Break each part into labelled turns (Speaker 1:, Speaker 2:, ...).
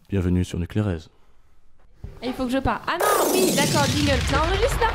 Speaker 1: Bienvenue sur Nuclérez.
Speaker 2: Et il faut que je parle. Ah non, oui, d'accord, jingle. Ça enregistre là?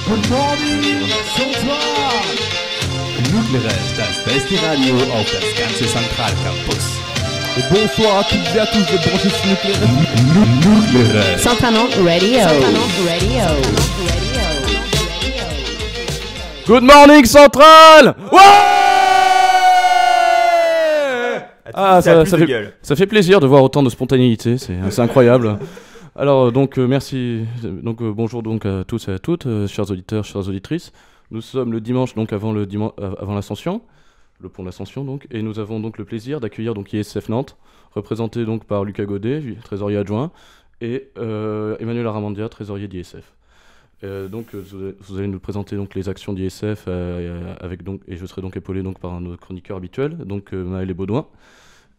Speaker 3: Good morning, Central!
Speaker 4: Nuclérez, das beste Radio auf das ganze Zentralcampus.
Speaker 3: Et bonsoir à toutes et à tous de brancher sur Nuclérez.
Speaker 4: Nuclérez.
Speaker 5: Centranon Radio.
Speaker 1: Good morning Central. Ouais. Ça fait plaisir de voir autant de spontanéité, c'est incroyable. Alors merci, bonjour donc à tous et à toutes, chers auditeurs, chères auditrices. Nous sommes le dimanche donc avant l'Ascension, le pont de l'Ascension donc, et nous avons donc le plaisir d'accueillir donc ISF Nantes, représenté donc par Lucas Godet, trésorier adjoint, et Emmanuel Aramandia, trésorier d'ISF. Vous allez nous présenter donc les actions d'ISF et je serai donc épaulé donc par nos chroniqueurs habituels, donc Maël et Baudouin.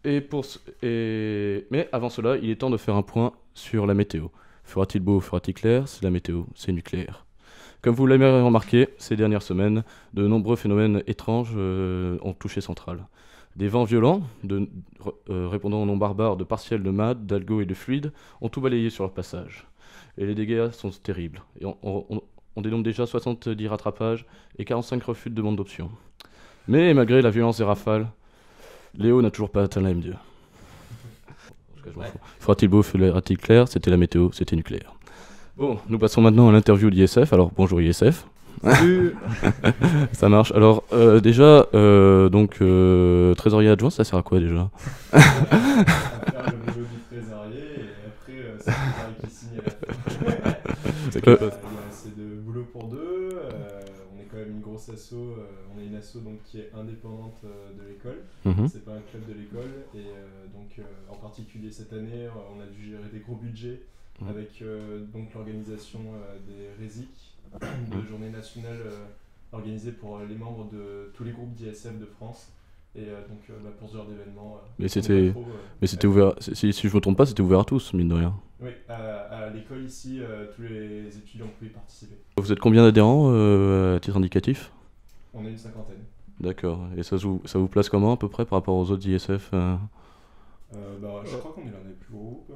Speaker 1: Mais avant cela, il est temps de faire un point sur la météo. Fera-t-il beau, fera-t-il clair? C'est la météo, c'est nucléaire. Comme vous l'avez remarqué, ces dernières semaines, de nombreux phénomènes étranges ont touché Centrale. Des vents violents, répondant au nom barbare de partiels de mad, d'algo et de fluides, ont tout balayé sur leur passage. Et les dégâts sont terribles. Et on dénombre déjà 70 rattrapages et 45 refus de demande d'option. Mais malgré la violence des rafales, Léo n'a toujours pas atteint la M2. Fera-t-il beau, fera-t-il clair? C'était la météo, c'était nucléaire. Bon, nous passons maintenant à l'interview d'ISF. Alors, bonjour ISF.
Speaker 3: Salut.
Speaker 1: Ça marche. Alors, trésorier adjoint, ça sert à quoi déjà?
Speaker 6: À faire le boulot du trésorier et après, c'est le trésorier qui signe à la fin. C'est de boulot pour deux. On est quand même une grosse asso. On est une asso donc, qui est indépendante de l'école. C'est pas un club de l'école. Et en particulier cette année, on a dû gérer des gros budgets avec donc l'organisation des RESIC, de journée nationale organisée pour les membres de tous les groupes d'ISF de France. Et pour ce genre d'événement.
Speaker 1: Mais c'était ouvert. Si je me trompe pas, c'était ouvert à tous, mine de rien.
Speaker 6: Oui, à l'école ici, tous les étudiants pouvaient y participer.
Speaker 1: Vous êtes combien d'adhérents à titre indicatif?
Speaker 6: On est une cinquantaine.
Speaker 1: D'accord. Et ça vous place comment à peu près par rapport aux autres ISF
Speaker 6: Je crois qu'on est l'un des plus gros groupes.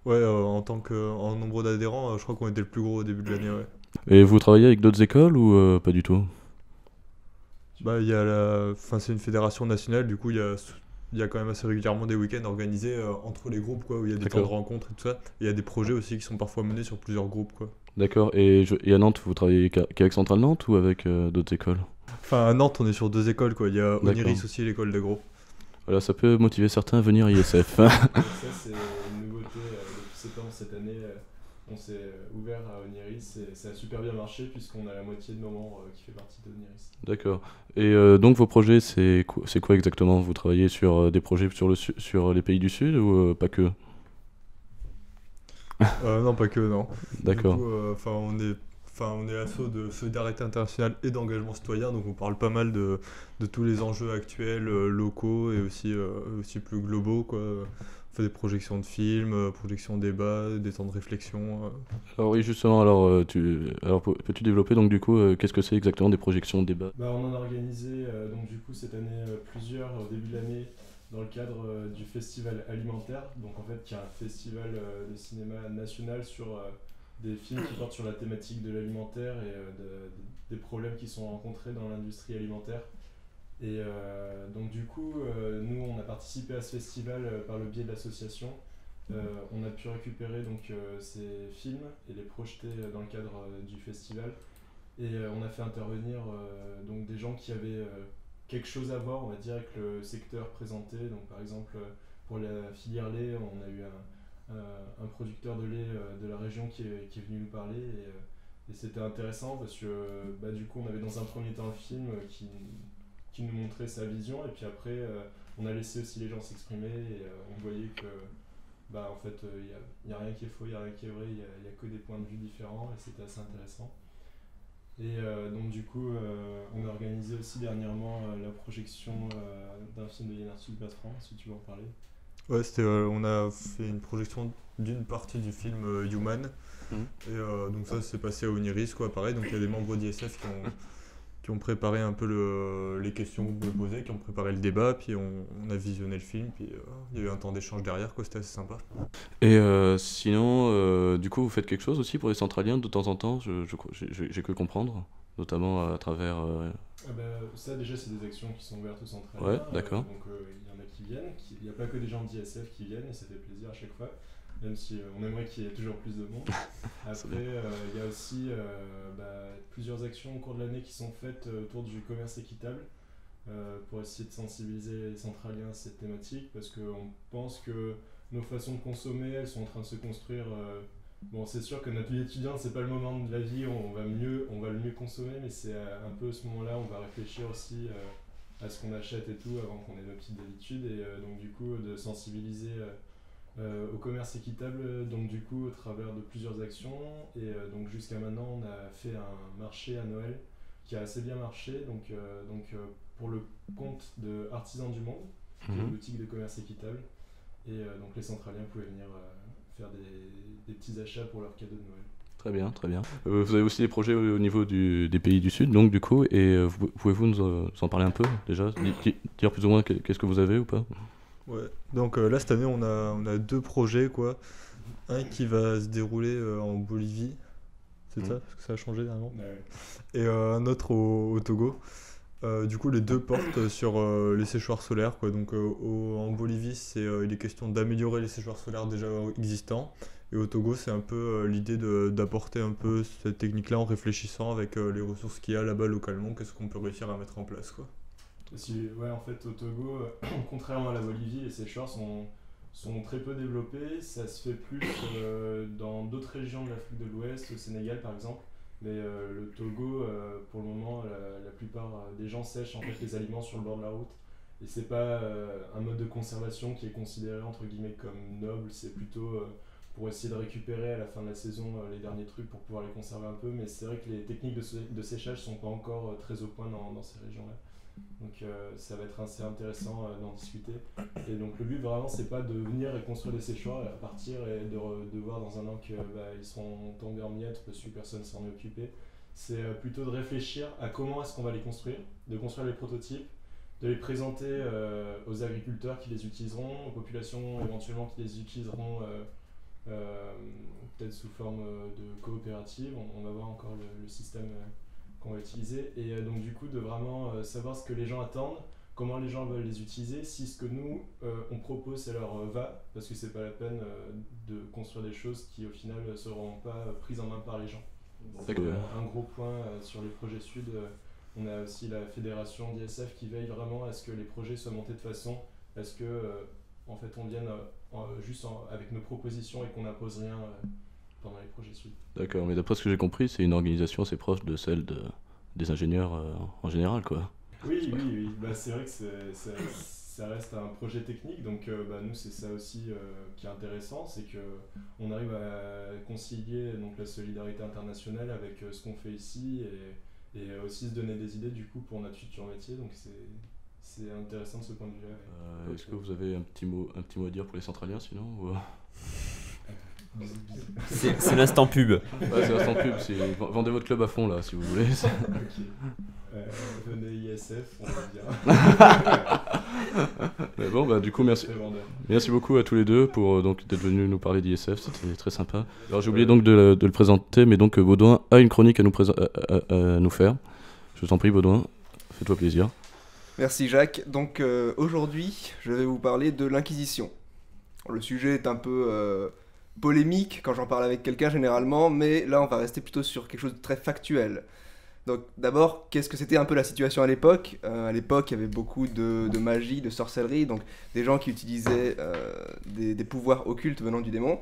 Speaker 7: Ouais, en nombre d'adhérents, je crois qu'on était le plus gros au début de l'année, ouais.
Speaker 1: Et vous travaillez avec d'autres écoles ou pas du tout?
Speaker 7: C'est une fédération nationale, du coup il y a quand même assez régulièrement des week-ends organisés entre les groupes, quoi, où il y a des temps de rencontres et tout ça. Et il y a des projets aussi qui sont parfois menés sur plusieurs groupes, quoi.
Speaker 1: D'accord. Et à Nantes, vous travaillez qu'avec Centrale Nantes ou avec d'autres écoles?
Speaker 7: Enfin, à Nantes, on est sur deux écoles, quoi. Il y a Oniris aussi, l'école d'agro.
Speaker 1: Voilà, ça peut motiver certains à venir à ISF.
Speaker 6: Ça, c'est une nouveauté depuis 7 ans. Cette année, on s'est ouvert à Oniris et ça a super bien marché puisqu'on a la moitié de nos membres qui fait partie d'Oniris.
Speaker 1: D'accord. Et donc vos projets, c'est quoi exactement? Vous travaillez sur des projets sur les pays du Sud ou pas que?
Speaker 7: Non, pas que, non.
Speaker 1: D'accord.
Speaker 7: Du coup, on est asso de solidarité internationale et d'engagement citoyen, donc on parle pas mal de tous les enjeux actuels, locaux et aussi plus globaux, quoi. On fait des projections de films, projections de débats, des temps de réflexion.
Speaker 1: Alors oui, justement, peux-tu développer donc du coup, qu'est-ce que c'est exactement des projections de débats?
Speaker 6: On en a organisé donc du coup cette année plusieurs au début de l'année dans le cadre du festival alimentaire, donc en fait qui est un festival de cinéma national sur des films qui portent sur la thématique de l'alimentaire et des problèmes qui sont rencontrés dans l'industrie alimentaire. Et donc du coup, nous on a participé à ce festival par le biais de l'association. On a pu récupérer donc ces films et les projeter dans le cadre du festival. Et on a fait intervenir donc des gens qui avaient quelque chose à voir, on va dire, avec le secteur présenté. Donc par exemple, pour la filière lait, on a eu un producteur de lait de la région qui est venu nous parler et c'était intéressant parce que du coup on avait dans un premier temps un film qui nous montrait sa vision et puis après on a laissé aussi les gens s'exprimer et on voyait que en fait il y a rien qui est faux, il y a rien qui est vrai, il y a que des points de vue différents et c'était assez intéressant. Et donc du coup on a organisé aussi dernièrement la projection d'un film de Yann Arthus Bertrand, si tu veux en parler.
Speaker 7: Ouais, on a fait une projection d'une partie du film Human. Et donc ça s'est passé à Oniris, quoi, pareil. Donc il y a des membres d'ISF qui ont préparé un peu les questions que vous pouvez poser, qui ont préparé le débat, puis on a visionné le film, puis il y a eu un temps d'échange derrière, quoi, c'était assez sympa.
Speaker 1: Et sinon, du coup, vous faites quelque chose aussi pour les centraliens de temps en temps, j'ai cru comprendre, notamment à travers...
Speaker 6: Ah bah, ça déjà c'est des actions qui sont ouvertes aux centraliens.
Speaker 1: Ouais, d'accord.
Speaker 6: Donc il y en a qui viennent, il n'y a pas que des gens d'ISF qui viennent et ça fait plaisir à chaque fois, même si on aimerait qu'il y ait toujours plus de monde. Après il y a aussi plusieurs actions au cours de l'année qui sont faites autour du commerce équitable pour essayer de sensibiliser les centraliens à cette thématique, parce qu'on pense que nos façons de consommer elles sont en train de se construire. Bon, c'est sûr que notre vie étudiante, c'est pas le moment de la vie où on va le mieux consommer, mais c'est un peu à ce moment-là où on va réfléchir aussi à ce qu'on achète et tout avant qu'on ait nos petites habitudes, et donc du coup de sensibiliser au commerce équitable, donc du coup au travers de plusieurs actions, et donc jusqu'à maintenant on a fait un marché à Noël qui a assez bien marché, donc pour le compte de Artisans du Monde, qui est une boutique de commerce équitable, et donc les centraliens pouvaient venir faire des petits achats pour leurs cadeaux de Noël.
Speaker 1: Très bien, très bien. Vous avez aussi des projets au niveau des pays du Sud, donc du coup, et pouvez-vous nous en parler un peu déjà, dire plus ou moins qu'est-ce que vous avez ou pas?
Speaker 7: Ouais, donc là cette année on a 2 projets, quoi. Un qui va se dérouler en Bolivie, c'est ça, parce que ça a changé dernièrement.
Speaker 6: Ouais.
Speaker 7: Et un autre au Togo. Du coup, les 2 portent sur les séchoirs solaires, quoi. Donc, en Bolivie, il est question d'améliorer les séchoirs solaires déjà existants. Et au Togo, c'est un peu l'idée d'apporter un peu cette technique-là en réfléchissant avec les ressources qu'il y a là-bas localement, qu'est-ce qu'on peut réussir à mettre en place, quoi.
Speaker 6: Ouais, en fait, au Togo, contrairement à la Bolivie, les séchoirs sont très peu développés. Ça se fait plus dans d'autres régions de l'Afrique de l'Ouest, au Sénégal par exemple. Mais le Togo, pour le moment, la plupart des gens sèchent en fait les aliments sur le bord de la route. Et c'est pas un mode de conservation qui est considéré entre guillemets comme noble, c'est plutôt pour essayer de récupérer à la fin de la saison les derniers trucs pour pouvoir les conserver un peu. Mais c'est vrai que les techniques de séchage sont pas encore très au point dans ces régions-là. Donc ça va être assez intéressant d'en discuter. Et donc le but vraiment c'est pas de venir et construire des séchoirs et repartir et de voir dans un an que ils seront tombés en miettes parce que personne s'en est occupé. C'est plutôt de réfléchir à comment est-ce qu'on va les construire, de construire les prototypes, de les présenter aux agriculteurs qui les utiliseront, aux populations éventuellement qui les utiliseront peut-être sous forme de coopérative. On va voir encore le système qu'on va utiliser, et donc du coup de vraiment savoir ce que les gens attendent, comment les gens veulent les utiliser, si ce que nous on propose ça leur va, parce que c'est pas la peine de construire des choses qui au final ne seront pas prises en main par les gens. Donc, un gros point sur les projets sud, on a aussi la fédération d'ISF qui veille vraiment à ce que les projets soient montés de façon à ce que en fait on vienne juste avec nos propositions et qu'on n'impose rien pendant les projets sud.
Speaker 1: D'accord, mais d'après ce que j'ai compris, c'est une organisation assez proche de celle des ingénieurs en général, quoi.
Speaker 6: Oui. C'est vrai que ça reste un projet technique, donc nous c'est ça aussi qui est intéressant, c'est qu'on arrive à concilier donc, la solidarité internationale avec ce qu'on fait ici, et aussi se donner des idées du coup pour notre futur métier, donc c'est intéressant de ce point de vue-là.
Speaker 1: Est-ce que vous avez un petit mot à dire pour les centraliens sinon ou...
Speaker 5: C'est l'instant pub.
Speaker 1: Ouais, c'est l'instant pub. Vendez votre club à fond là, si vous voulez.
Speaker 6: Ok. Venez ISF, on va dire.
Speaker 1: Mais bon, du coup, merci beaucoup à tous les deux pour d'être venus nous parler d'ISF. C'était très sympa. Alors, j'ai oublié donc de le présenter, mais donc Baudouin a une chronique à nous faire. Je t'en prie, Baudouin, fais-toi plaisir.
Speaker 8: Merci Jacques. Donc aujourd'hui, je vais vous parler de l'Inquisition. Le sujet est un peu polémique quand j'en parle avec quelqu'un généralement, mais là on va rester plutôt sur quelque chose de très factuel. Donc d'abord, qu'est-ce que c'était un peu la situation à l'époque ? À l'époque, il y avait beaucoup de magie, de sorcellerie, donc des gens qui utilisaient des pouvoirs occultes venant du démon.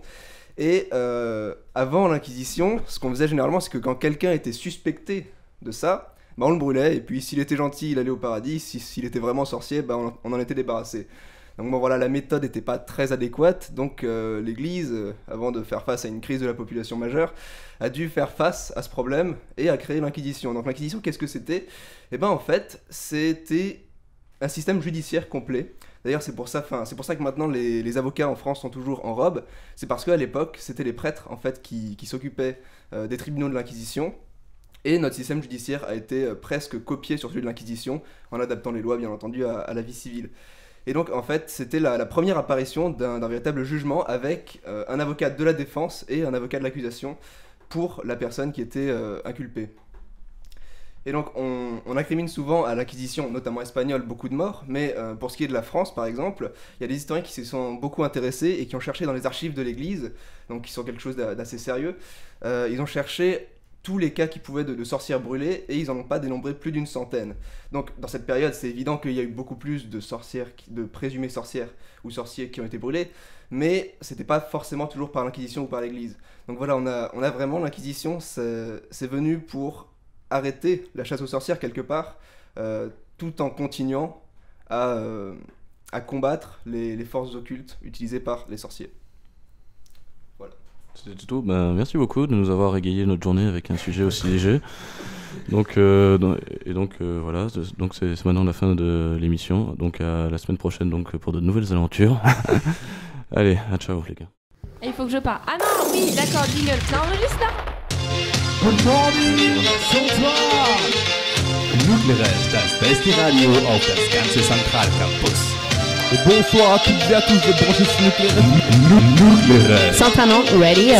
Speaker 8: Et avant l'Inquisition, ce qu'on faisait généralement, c'est que quand quelqu'un était suspecté de ça, on le brûlait, et puis s'il était gentil, il allait au paradis, s'il était vraiment sorcier, on en était débarrassé. Donc voilà, la méthode n'était pas très adéquate, donc l'Église, avant de faire face à une crise de la population majeure, a dû faire face à ce problème et a créé l'Inquisition. Donc l'Inquisition, qu'est-ce que c'était ? En fait, c'était un système judiciaire complet. D'ailleurs, c'est pour ça que maintenant les avocats en France sont toujours en robe. C'est parce qu'à l'époque, c'était les prêtres en fait qui s'occupaient des tribunaux de l'Inquisition. Et notre système judiciaire a été presque copié sur celui de l'Inquisition, en adaptant les lois bien entendu à la vie civile. Et donc en fait c'était la première apparition d'un véritable jugement avec un avocat de la défense et un avocat de l'accusation pour la personne qui était inculpée. Et donc on incrimine souvent à l'Inquisition, notamment espagnole, beaucoup de morts, mais pour ce qui est de la France par exemple, il y a des historiens qui s'y sont beaucoup intéressés et qui ont cherché dans les archives de l'Église, donc qui sont quelque chose d'assez sérieux, ils ont cherché tous les cas qui pouvaient de sorcières brûlées et ils n'en ont pas dénombré plus d'une centaine. Donc dans cette période c'est évident qu'il y a eu beaucoup plus de sorcières, de présumées sorcières ou sorciers qui ont été brûlés, mais c'était pas forcément toujours par l'Inquisition ou par l'Église. Donc voilà, on a vraiment l'Inquisition, c'est venu pour arrêter la chasse aux sorcières quelque part, tout en continuant à combattre les forces occultes utilisées par les sorciers. Voilà.
Speaker 1: C'était tout. Merci beaucoup de nous avoir égayé notre journée avec un sujet aussi léger. Donc voilà, donc c'est maintenant la fin de l'émission. Donc à la semaine prochaine donc pour de nouvelles aventures. Allez, à ciao les gars.
Speaker 2: Et il faut que je parle. Ah non, oui, d'accord, jingle. Ça enregistre là?
Speaker 3: Good morning, Sonntag!
Speaker 4: Nucleares, das beste Radio auf das ganze Zentralcampus.
Speaker 3: Et bonsoir à toutes et à tous de brancher sur Nucleares.
Speaker 4: Nucleares.
Speaker 5: Centranon Radio.